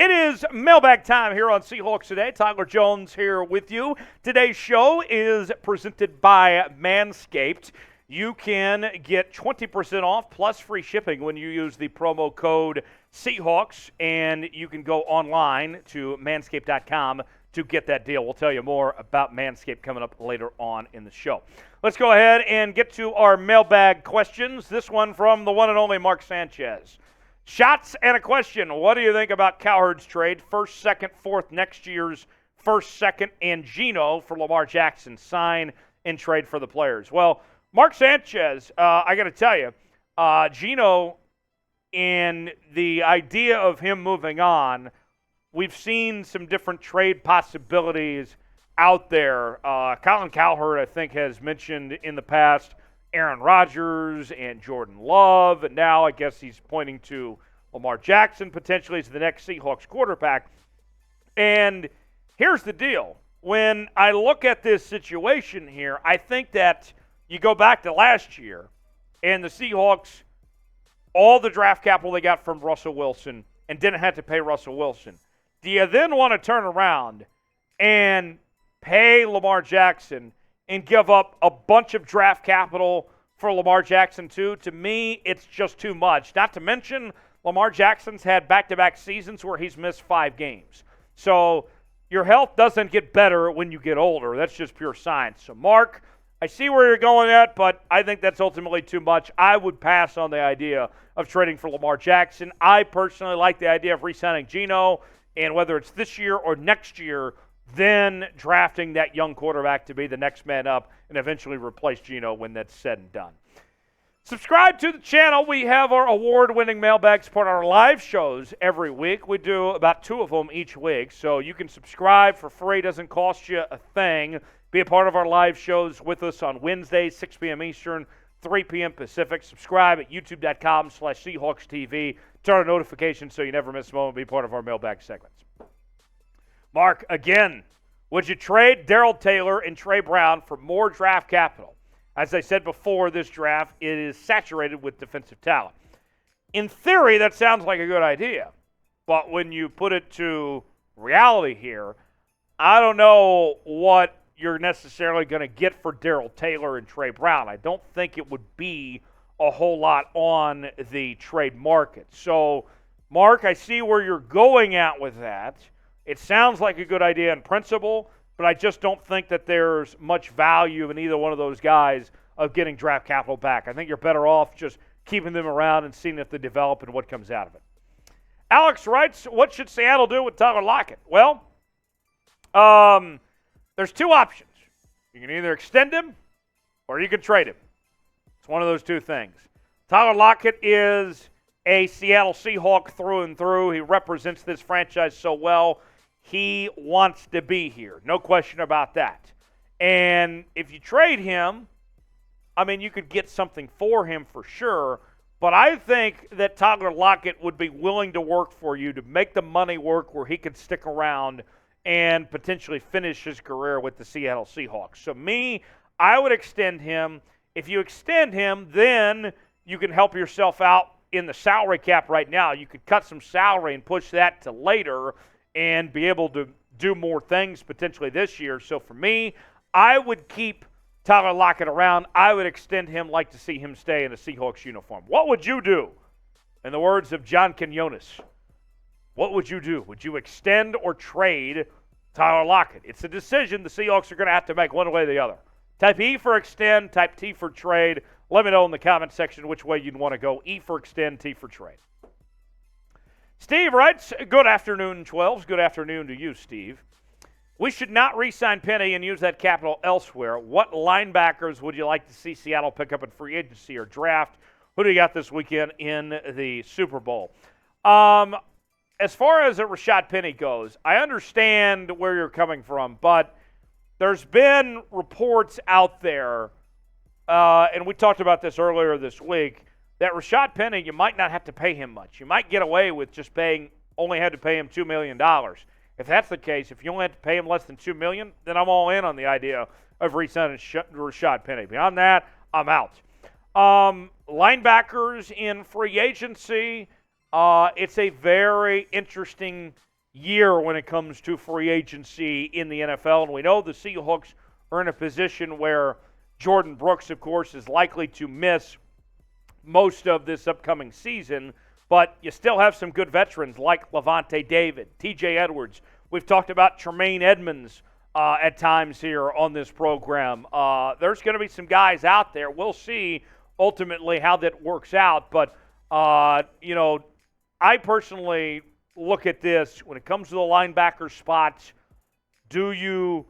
It is mailbag time here on Seahawks Today. Tyler Jones here with you. Today's show is presented by Manscaped. You can get 20% off plus free shipping when you use the promo code Seahawks, and you can go online to manscaped.com to get that deal. We'll tell you more about Manscaped coming up later on in the show. Let's go ahead and get to our mailbag questions. This one from the one and only Mark Sanchez. Shots and a question. What do you think about Cowherd's trade? First, second, fourth, next year's first, second, and Geno for Lamar Jackson. Sign and trade for the players. Well, Mark Sanchez, I got to tell you, Geno and the idea of him moving on, we've seen some different trade possibilities out there. Colin Cowherd, I think, has mentioned in the past Aaron Rodgers and Jordan Love, and now I guess he's pointing to Lamar Jackson potentially as the next Seahawks quarterback. And here's the deal. When I look at this situation here, I think that you go back to last year, and the Seahawks, all the draft capital they got from Russell Wilson and didn't have to pay Russell Wilson. Do you then want to turn around and pay Lamar Jackson and give up a bunch of draft capital for Lamar Jackson too? To me, it's just too much. Not to mention, Lamar Jackson's had back-to-back seasons where he's missed 5 games. So your health doesn't get better when you get older. That's just pure science. So, Mark, I see where you're going at, but I think that's ultimately too much. I would pass on the idea of trading for Lamar Jackson. I personally like the idea of re-signing Geno, and whether it's this year or next year, then drafting that young quarterback to be the next man up and eventually replace Geno when that's said and done. Subscribe to the channel. We have our award-winning mailbags part of our live shows every week. We do about 2 of them each week, so you can subscribe for free. Doesn't cost you a thing. Be a part of our live shows with us on Wednesdays, 6 p.m. Eastern, 3 p.m. Pacific. Subscribe at youtube.com/SeahawksTV. Turn on notifications so you never miss a moment. Be part of our mailbag segments. Mark, again, would you trade Darrell Taylor and Trey Brown for more draft capital? As I said before, this draft, it is saturated with defensive talent. In theory, that sounds like a good idea. But when you put it to reality here, I don't know what you're necessarily going to get for Darrell Taylor and Trey Brown. I don't think it would be a whole lot on the trade market. So, Mark, I see where you're going at with that. It sounds like a good idea in principle, but I just don't think that there's much value in either one of those guys of getting draft capital back. I think you're better off just keeping them around and seeing if they develop and what comes out of it. Alex writes, what should Seattle do with Tyler Lockett? Well, there's 2 options. You can either extend him or you can trade him. It's one of those 2 things. Tyler Lockett is a Seattle Seahawk through and through. He represents this franchise so well. He wants to be here. No question about that. And if you trade him, I mean, you could get something for him for sure. But I think that Tyler Lockett would be willing to work for you to make the money work where he could stick around and potentially finish his career with the Seattle Seahawks. So I would extend him. If you extend him, then you can help yourself out in the salary cap right now. You could cut some salary and push that to later and be able to do more things potentially this year. So for me, I would keep Tyler Lockett around. I would extend him, like to see him stay in a Seahawks uniform. What would you do? In the words of John Quinones, what would you do? Would you extend or trade Tyler Lockett? It's a decision the Seahawks are going to have to make one way or the other. Type E for extend, type T for trade. Let me know in the comment section which way you'd want to go. E for extend, T for trade. Steve writes, good afternoon, 12s. Good afternoon to you, Steve. We should not re-sign Penny and use that capital elsewhere. What linebackers would you like to see Seattle pick up in free agency or draft? Who do you got this weekend in the Super Bowl? As far as Rashaad Penny goes, I understand where you're coming from, but there's been reports out there, and we talked about this earlier this week, that Rashaad Penny, you might not have to pay him much. You might get away with just only had to pay him $2 million. If that's the case, if you only have to pay him less than $2 million, then I'm all in on the idea of re-signing Rashaad Penny. Beyond that, I'm out. Linebackers in free agency, it's a very interesting year when it comes to free agency in the NFL. And we know the Seahawks are in a position where Jordan Brooks, of course, is likely to miss most of this upcoming season, but you still have some good veterans like Levante David, TJ Edwards. We've talked about Tremaine Edmonds at times here on this program. There's going to be some guys out there. We'll see ultimately how that works out, but, I personally look at this when it comes to the linebacker spots. Do you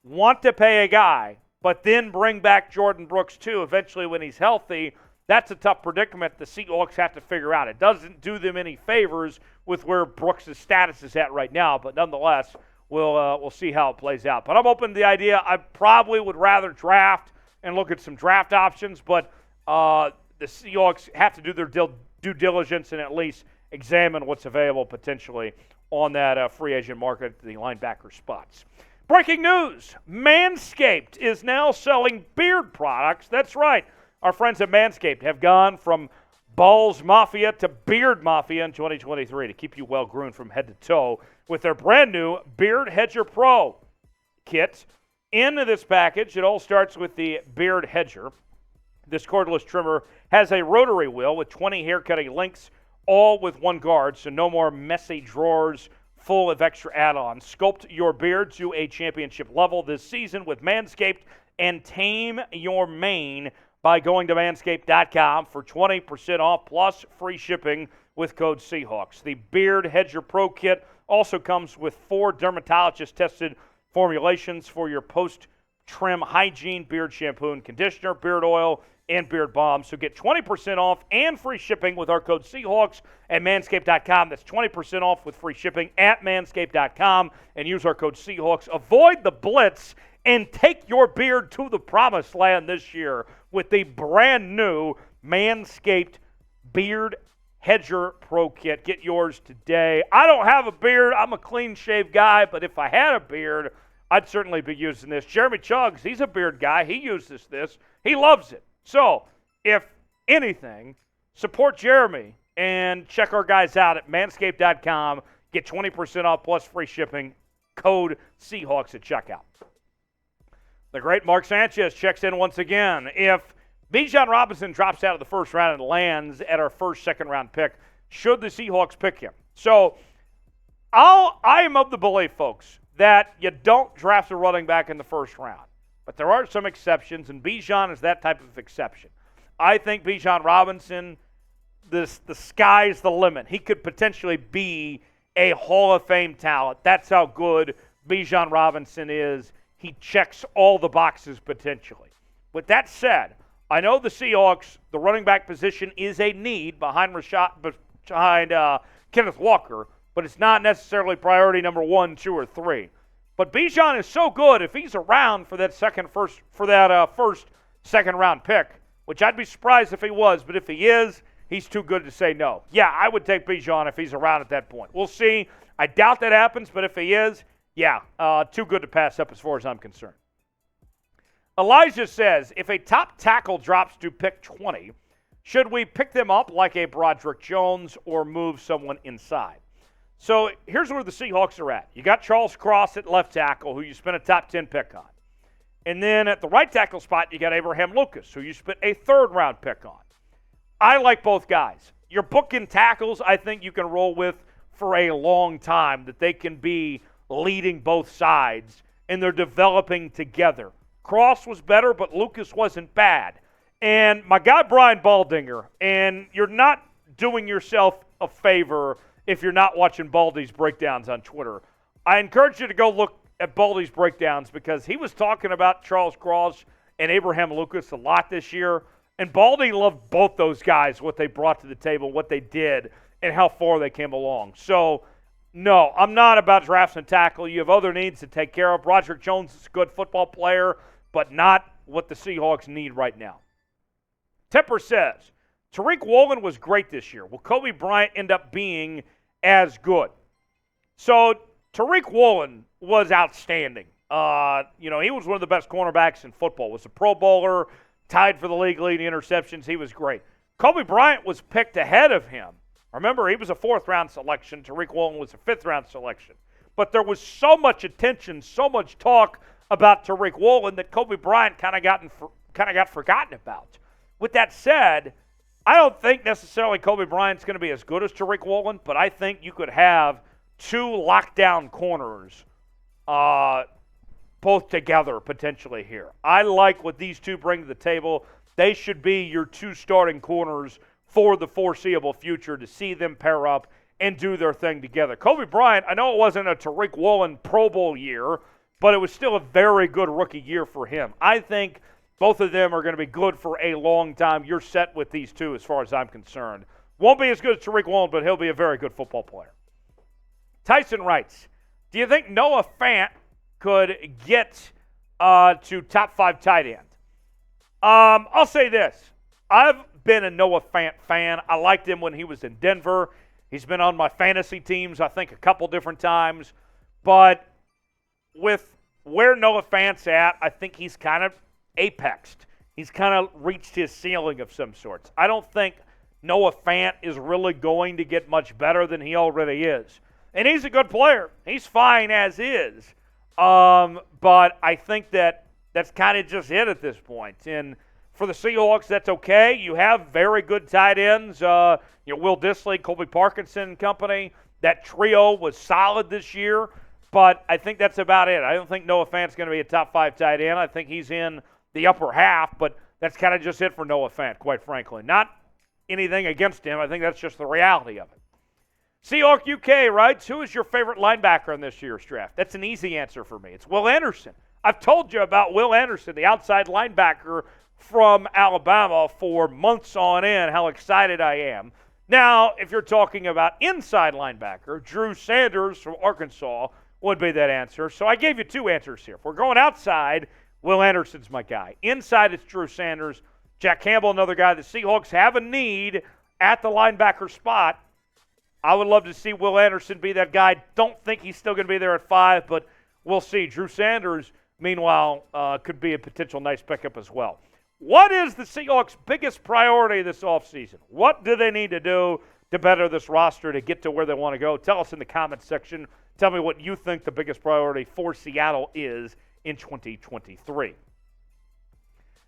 want to pay a guy, but then bring back Jordan Brooks too eventually when he's healthy? That's a tough predicament the Seahawks have to figure out. It doesn't do them any favors with where Brooks' status is at right now, but nonetheless, we'll see how it plays out. But I'm open to the idea. I probably would rather draft and look at some draft options, but the Seahawks have to do their due diligence and at least examine what's available potentially on that free agent market, the linebacker spots. Breaking news, Manscaped is now selling beard products. That's right. Our friends at Manscaped have gone from Balls Mafia to Beard Mafia in 2023 to keep you well groomed from head to toe with their brand new Beard Hedger Pro kit. In this package, it all starts with the Beard Hedger. This cordless trimmer has a rotary wheel with 20 haircutting links, all with one guard, so no more messy drawers full of extra add-ons. Sculpt your beard to a championship level this season with Manscaped and tame your mane by going to manscaped.com for 20% off plus free shipping with code Seahawks. The Beard Hedger Pro Kit also comes with 4 dermatologist-tested formulations for your post-trim hygiene, beard shampoo and conditioner, beard oil, and beard balm. So get 20% off and free shipping with our code Seahawks at manscaped.com. That's 20% off with free shipping at manscaped.com and use our code Seahawks. Avoid the blitz and take your beard to the promised land this year with the brand new Manscaped Beard Hedger Pro Kit. Get yours today. I don't have a beard. I'm a clean-shaved guy, but if I had a beard, I'd certainly be using this. Jeremy Chuggs, he's a beard guy. He uses this. He loves it. So, if anything, support Jeremy and check our guys out at manscaped.com. Get 20% off plus free shipping. Code Seahawks at checkout. The great Mark Sanchez checks in once again. If Bijan Robinson drops out of the first round and lands at our first second-round pick, should the Seahawks pick him? So, I am of the belief, folks, that you don't draft a running back in the first round. But there are some exceptions, and Bijan is that type of exception. I think Bijan Robinson, the sky's the limit. He could potentially be a Hall of Fame talent. That's how good Bijan Robinson is. He checks all the boxes potentially. With that said, I know the Seahawks, the running back position is a need behind Kenneth Walker, but it's not necessarily priority number 1, 2, or 3. But Bijan is so good if he's around for that first second-round pick, which I'd be surprised if he was, but if he is, he's too good to say no. Yeah, I would take Bijan if he's around at that point. We'll see. I doubt that happens, but if he is, yeah, too good to pass up as far as I'm concerned. Elijah says, if a top tackle drops to pick 20, should we pick them up like a Broderick Jones or move someone inside? So here's where the Seahawks are at. You got Charles Cross at left tackle, who you spent a top 10 pick on. And then at the right tackle spot, you got Abraham Lucas, who you spent a third-round pick on. I like both guys. Your booking tackles, I think you can roll with for a long time, that they can be leading both sides, and they're developing together. Cross was better, but Lucas wasn't bad. And my guy Brian Baldinger, and you're not doing yourself a favor if you're not watching Baldy's breakdowns on Twitter. I encourage you to go look at Baldy's breakdowns because he was talking about Charles Cross and Abraham Lucas a lot this year, and Baldy loved both those guys, what they brought to the table, what they did, and how far they came along. So, no, I'm not about drafting tackle. You have other needs to take care of. Broderick Jones is a good football player, but not what the Seahawks need right now. Tepper says, Tariq Woolen was great this year. Will Coby Bryant end up being as good? So Tariq Woolen was outstanding. He was one of the best cornerbacks in football. Was a Pro Bowler, tied for the league lead in interceptions. He was great. Coby Bryant was picked ahead of him Remember, he was a 4th-round selection. Tariq Woolen was a 5th-round selection. But there was so much attention, so much talk about Tariq Woolen that Coby Bryant kind of got forgotten about. With that said, I don't think necessarily Coby Bryant's going to be as good as Tariq Woolen, but I think you could have 2 lockdown corners both together potentially here. I like what these 2 bring to the table. They should be your 2 starting corners for the foreseeable future to see them pair up and do their thing together. Coby Bryant, I know it wasn't a Tariq Woolen Pro Bowl year, but it was still a very good rookie year for him. I think both of them are going to be good for a long time. You're set with these 2 as far as I'm concerned. Won't be as good as Tariq Woolen, but he'll be a very good football player. Tyson writes, do you think Noah Fant could get to top 5 tight end? I'll say this. I've been a Noah Fant fan. I liked him when he was in Denver. He's been on my fantasy teams, I think, a couple different times. But with where Noah Fant's at, I think he's kind of apexed. He's kind of reached his ceiling of some sorts. I don't think Noah Fant is really going to get much better than he already is. And he's a good player. He's fine as is. But I think that's kind of just it at this point. And for the Seahawks, that's okay. You have very good tight ends. Will Dissly, Colby Parkinson and company. That trio was solid this year. But I think that's about it. I don't think Noah Fant's going to be a top 5 tight end. I think he's in the upper half, but that's kind of just it for Noah Fant, quite frankly. Not anything against him. I think that's just the reality of it. Seahawk UK writes, who is your favorite linebacker in this year's draft? That's an easy answer for me. It's Will Anderson. I've told you about Will Anderson, the outside linebacker from Alabama, for months on end, how excited I am. Now, if you're talking about inside linebacker, Drew Sanders from Arkansas would be that answer. So I gave you 2 answers here. If we're going outside, Will Anderson's my guy. Inside, it's Drew Sanders. Jack Campbell, another guy. The Seahawks have a need at the linebacker spot. I would love to see Will Anderson be that guy. Don't think he's still going to be there at 5, but we'll see. Drew Sanders, meanwhile, could be a potential nice pickup as well. What is the Seahawks' biggest priority this offseason? What do they need to do to better this roster to get to where they want to go? Tell us in the comments section. Tell me what you think the biggest priority for Seattle is in 2023.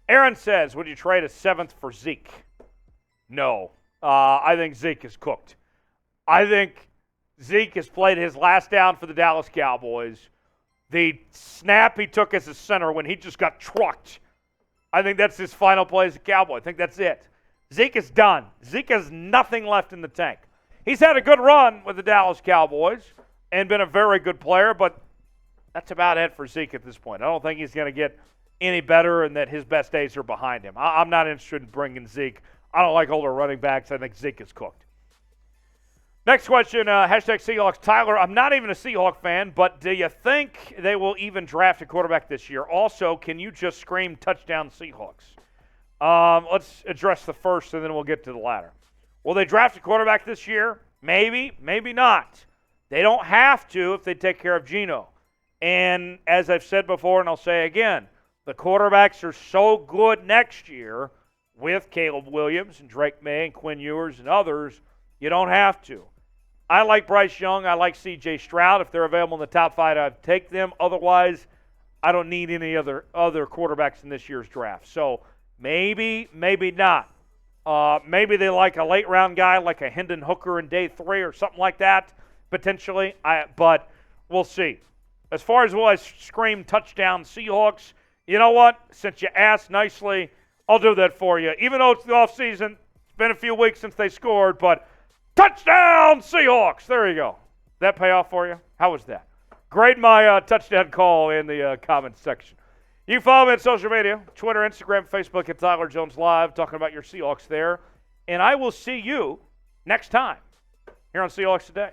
Aaron says, would you trade a 7th for Zeke? No. I think Zeke is cooked. I think Zeke has played his last down for the Dallas Cowboys. The snap he took as a center when he just got trucked, I think that's his final play as a Cowboy. I think that's it. Zeke is done. Zeke has nothing left in the tank. He's had a good run with the Dallas Cowboys and been a very good player, but that's about it for Zeke at this point. I don't think he's going to get any better and that his best days are behind him. I'm not interested in bringing Zeke. I don't like older running backs. I think Zeke is cooked. Next question, hashtag Seahawks. Tyler, I'm not even a Seahawk fan, but do you think they will even draft a quarterback this year? Also, can you just scream touchdown Seahawks? Let's address the first, and then we'll get to the latter. Will they draft a quarterback this year? Maybe, maybe not. They don't have to if they take care of Geno. And as I've said before, and I'll say again, the quarterbacks are so good next year with Caleb Williams and Drake May and Quinn Ewers and others, you don't have to. I like Bryce Young. I like C.J. Stroud. If they're available in the top 5, I'd take them. Otherwise, I don't need any other quarterbacks in this year's draft. So maybe, maybe not. Maybe they like a late-round guy like a Hendon Hooker in day 3 or something like that, potentially. But we'll see. As far as will I scream touchdown Seahawks, you know what? Since you asked nicely, I'll do that for you. Even though it's the offseason, it's been a few weeks since they scored, but touchdown Seahawks! There you go. Did that pay off for you? How was that? Grade my touchdown call in the comments section. You can follow me on social media, Twitter, Instagram, Facebook at Tyler Jones Live, talking about your Seahawks there. And I will see you next time here on Seahawks Today.